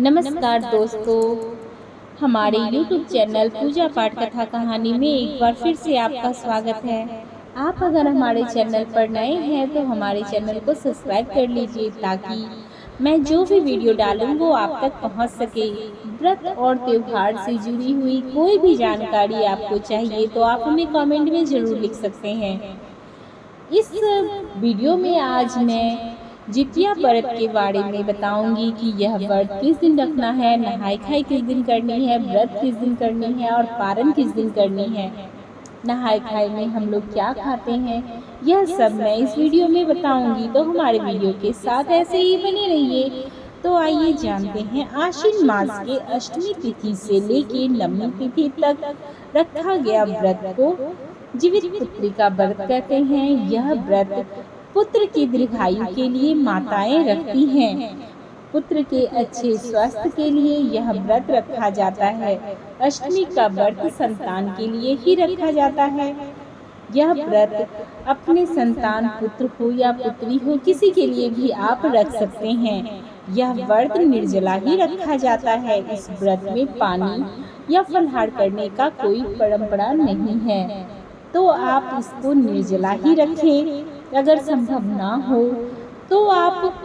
नमस्कार दोस्तों, हमारे YouTube चैनल पूजा पाठ कथा कहानी में एक बार फिर से आपका स्वागत है। आप अगर हमारे चैनल पर नए हैं तो हमारे चैनल को सब्सक्राइब कर लीजिए ताकि मैं जो भी वीडियो डालूं वो आप तक पहुंच सके। व्रत और त्योहार से जुड़ी हुई कोई भी जानकारी आपको चाहिए तो आप हमें कमेंट में ज़रूर लिख सकते हैं। इस वीडियो में आज मैं जितिया व्रत के बारे में बताऊंगी कि यह व्रत किस दिन रखना है, नहाय खाई किस दिन करनी है, व्रत किस दिन करनी है और पारण किस दिन करनी है। नहाय खाई में हम लोग क्या खाते हैं, यह सब मैं इस वीडियो में बताऊंगी, तो हमारे वीडियो के साथ ऐसे ही बने रहिए। तो आइए जानते हैं, आश्विन मास के अष्टमी तिथि से लेके नवमी तिथि तक रखा गया व्रत को जीवित पुत्री का व्रत कहते हैं। यह व्रत पुत्र की दीर्घायु के लिए माताएं रखती हैं। पुत्र के अच्छे स्वास्थ्य के लिए यह व्रत रखा जाता है। अष्टमी का व्रत संतान के लिए ही रखा जाता है। यह व्रत अपने संतान पुत्र हो या पुत्री हो, किसी के लिए भी आप रख सकते हैं। यह व्रत निर्जला ही रखा जाता है। इस व्रत में पानी या फलाहार करने का कोई परंपरा नहीं है, तो आप इसको निर्जला ही रखें। अगर संभव ना हो तो आप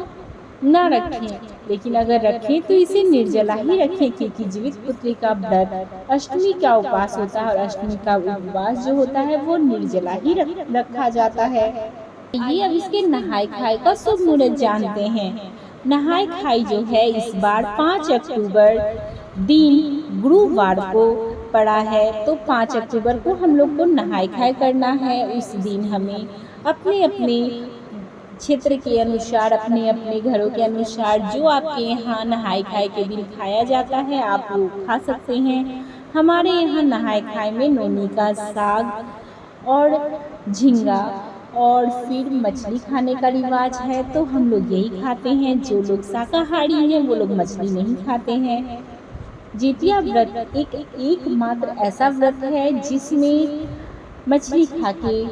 ना रखें, लेकिन अगर रखें तो इसे निर्जला ही रखें, क्योंकि जीवित पुत्री का व्रत अष्टमी का उपवास होता है और अष्टमी का उपवास जो होता है वो निर्जला ही रखा जाता है। ये अब इसके नहाय खाई का शुभ मुहूर्त जानते हैं। नहाय खाई जो है इस बार 5 अक्टूबर दिन गुरुवार को पड़ा है, तो 5 अक्टूबर को हम लोग को नहाय खाई करना है। उस दिन हमें अपने अपने क्षेत्र के अनुसार, अपने अपने घरों के अनुसार जो आपके यहाँ नहाय खाई के दिन खाया जाता है आप वो खा सकते हैं। हमारे यहाँ नहाय खाई में नोनी का साग और झींगा और फिर मछली खाने का रिवाज है, तो हम लोग यही खाते हैं। जो लोग शाकाहारी हैं वो लोग मछली नहीं खाते हैं। जितिया व्रत एकमात्र ऐसा व्रत है जिसमें मछली खा के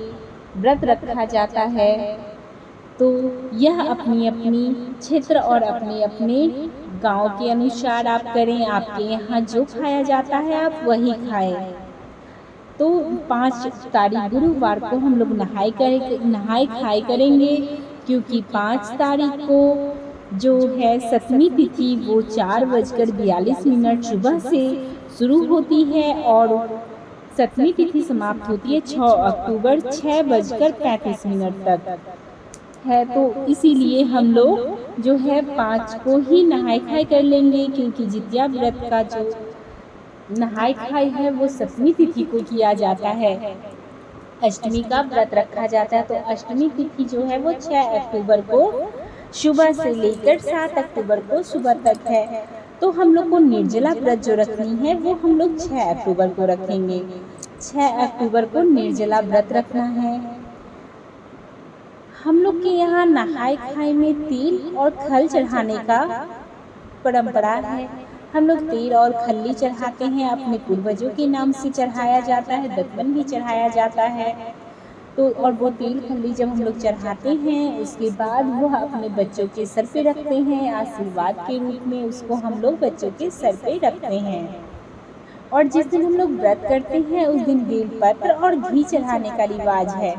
व्रत रखा जाता है। तो यह अपनी अपनी क्षेत्र और अपने अपने गांव के अनुसार आप करें। आपके यहाँ जो खाया जाता है आप वही खाएं। तो 5 तारीख गुरुवार को हम लोग नहाय खाई करेंगे, क्योंकि 5 तारीख को जो है सप्तमी तिथि वो 4:42 सुबह से शुरू होती है और सप्तमी तिथि समाप्त होती है 6 अक्टूबर 6:35 तक है। तो इसीलिए हम लोग जो है 5 को ही नहाय खाई कर लेंगे, क्योंकि जितिया व्रत का जो नहाय खाई है वो सप्तमी तिथि को किया जाता है। अष्टमी का व्रत रखा जाता है, तो अष्टमी तिथि जो है वो 6 अक्टूबर को सुबह से लेकर 7 अक्टूबर को सुबह तक है। तो हम लोग को निर्जला व्रत जो रखनी है वो हम लोग 6 अक्टूबर को रखेंगे। 6 अक्टूबर को निर्जला व्रत रखना है। हम लोग के यहाँ नहाय खाई में तिल और खल चढ़ाने का परंपरा है। हम लोग तिल और खल्ली चढ़ाते हैं, अपने पूर्वजों के नाम से चढ़ाया जाता है, दतवन भी चढ़ाया जाता है। तो और वो तिल खल्ली जब हम लोग चढ़ाते हैं उसके बाद वह अपने बच्चों के सर पे रखते हैं, आशीर्वाद के रूप में उसको हम लोग बच्चों के सर पे रखते हैं। और जिस दिन हम लोग व्रत करते हैं उस दिन बेलपत्र और घी चढ़ाने का रिवाज है।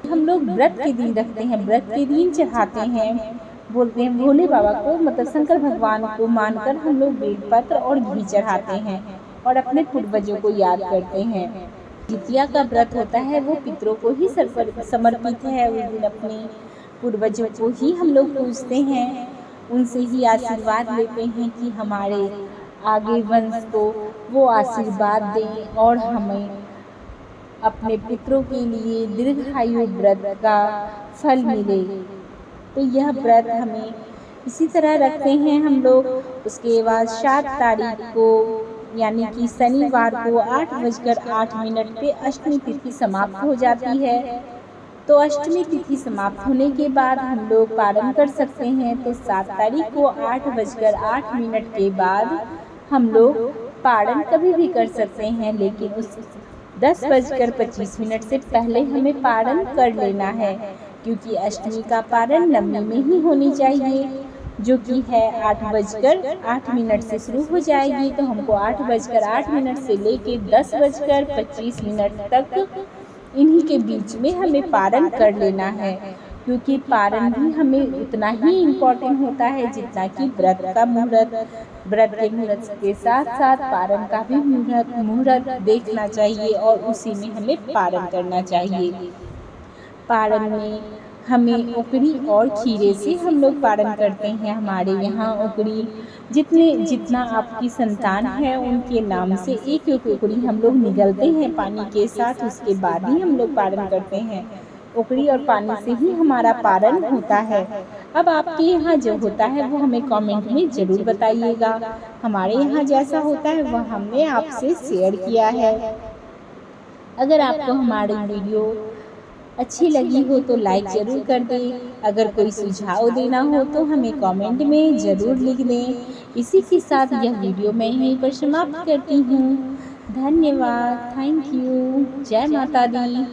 हम लोग व्रत के दिन रखते हैं, व्रत के दिन चढ़ाते हैं, बोलते हैं भोले बाबा को, मतलब शंकर भगवान को मानकर हम लोग बेलपत्र और घी चढ़ाते हैं और अपने पूर्वजों को याद करते हैं। जितिया का व्रत होता है वो पितरों को ही समर्पित है। उस दिन अपने पूर्वजों को ही हम लोग पूजते हैं, उनसे ही आशीर्वाद लेते हैं कि हमारे आगे वंश को वो आशीर्वाद दें और हमें अपने पितरों के लिए दीर्घायु व्रत का फल मिले। तो यह व्रत हमें इसी तरह रखते हैं हम लोग। उसके बाद 7 तारीख को यानी कि शनिवार को 8:08 पे अष्टमी तिथि समाप्त हो जाती है। तो अष्टमी तिथि समाप्त होने के बाद हम लोग पारण कर सकते हैं। तो 7 तारीख को 8:08 के बाद हम लोग पारण कभी भी कर सकते हैं, लेकिन उस 10:25 से पहले हमें पारण कर लेना है, क्योंकि अष्टमी का पारण नवमी में ही होनी चाहिए। जो कि है 8:08 से शुरू हो जाएगी। तो हमको 8:08 से लेके 10:25 तक इन्हीं के बीच में हमें पारण कर लेना है, क्योंकि पारण भी हमें उतना ही इम्पोर्टेंट होता है जितना कि व्रत का मुहूर्त। व्रत के मुहूर्त के साथ साथ पारण का भी मुहूर्त देखना चाहिए और उसी में हमें पारण करना चाहिए। पारण में हमें उकड़ी और खीरे से हम लोग पारण करते हैं। हमारे यहाँ उकड़ी जितना आपकी संतान है उनके नाम से एक एक उकड़ी हम लोग निगलते हैं पानी के साथ, उसके बाद ही हम लोग पारण करते हैं। उकड़ी और पानी से ही हमारा पारण होता है। अब आपके यहाँ जो होता है वो हमें कमेंट में ज़रूर बताइएगा। हमारे यहाँ जैसा होता है वह हमने आपसे शेयर किया है। अगर आपको हमारी वीडियो अच्छी लगी हो तो लाइक ज़रूर कर दें। अगर कोई सुझाव देना हो तो हमें कमेंट में ज़रूर लिख दें। इसी के साथ यह वीडियो मैं यहीं पर समाप्त करती हूँ। धन्यवाद। Thank you. जय माता दी।